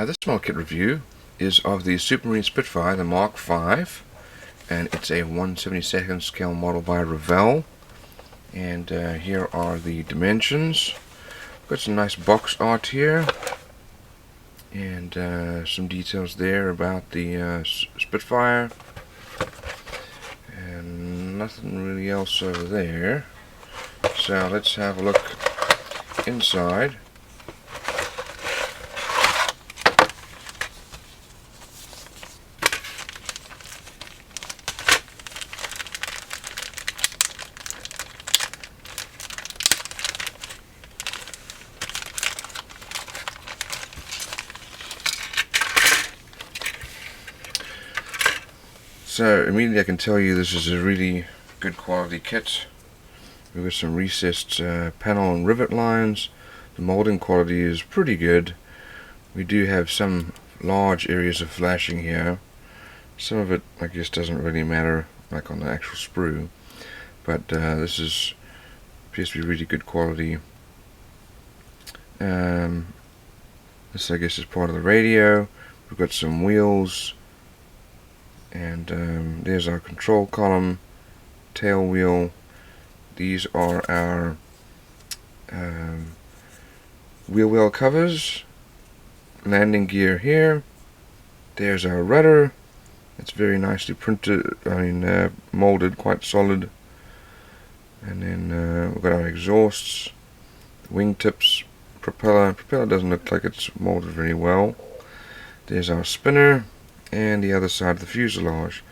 This small kit review is of the Supermarine Spitfire, the Mark V, and it's a 1/72 scale model by Revell. And here are the dimensions. Got some nice box art here, and some details there about the Spitfire, and nothing really else over there. So let's have a look inside. So immediately I can tell you this is a really good quality kit. We've got some recessed panel and rivet lines. The molding quality is pretty good. We do have some large areas of flashing here. Some of it I guess doesn't really matter, like on the actual sprue, but this appears to be really good quality. This I guess is part of the radio. We've got some wheels, and there's our control column, tail wheel. These are our wheel well covers, landing gear here. There's our rudder. It's very nicely printed, molded, quite solid. And then we've got our exhausts, wingtips, propeller. Propeller doesn't look like it's molded very well. There's our spinner, and the other side of the fuselage.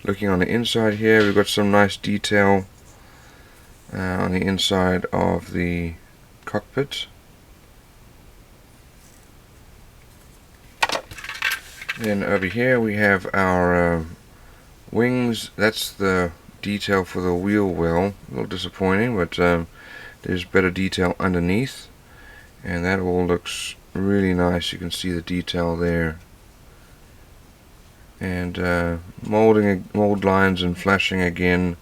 Looking on the inside here, we've got some nice detail on the inside of the cockpit. Then over here we have our wings. That's the detail for the wheel well. A little disappointing, but there's better detail underneath, and that all looks really nice. You can see the detail there. And mold lines and flashing again.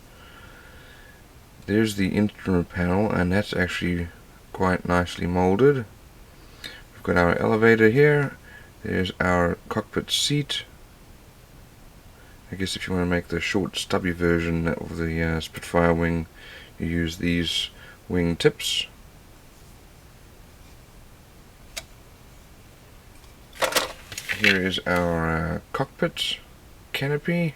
There's the instrument panel, and that's actually quite nicely molded. We've got our elevator here. There's our cockpit seat. I guess if you want to make the short stubby version of the Spitfire wing, you use these wing tips. Here is our cockpit canopy,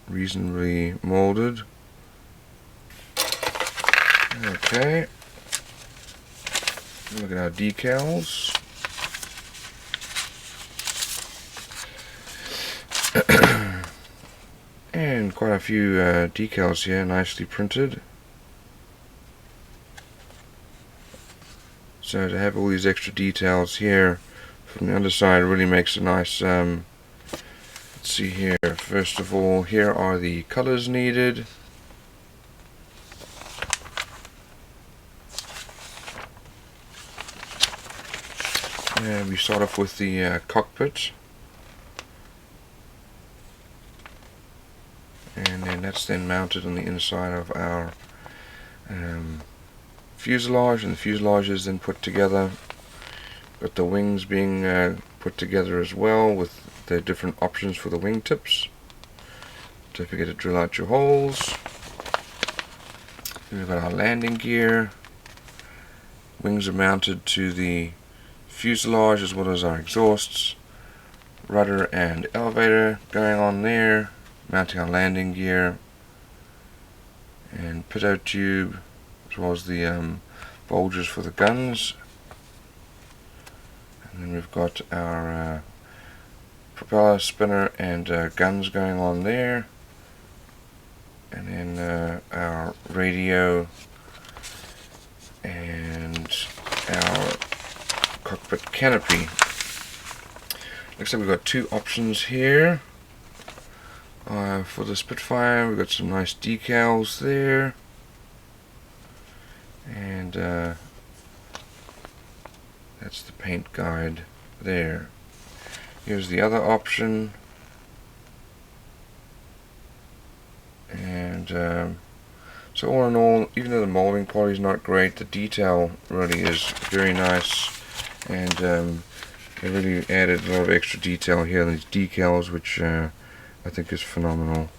reasonably molded. Okay, look at our decals. And quite a few decals here, nicely printed. So to have all these extra details here from the underside really makes a nice, let's see here. First of all, here are the colors needed. And we start off with the cockpit, and then that's then mounted on the inside of our fuselage, and the fuselage is then put together. Got the wings being put together as well, with the different options for the wing tips. Don't forget to drill out your holes. We've got our landing gear. Wings are mounted to the fuselage as well as our exhausts. Rudder and elevator going on there. Mounting our landing gear. And pitot tube, as well as the bulges for the guns. And then we've got our propeller, spinner, and guns going on there. And then our radio and our cockpit canopy. Looks like we've got two options here. For the Spitfire, we've got some nice decals there. And that's the paint guide there. Here's the other option, and And so all in all, even though the molding quality is not great, the detail really is very nice, and they really added a lot of extra detail here in these decals, which I think is phenomenal.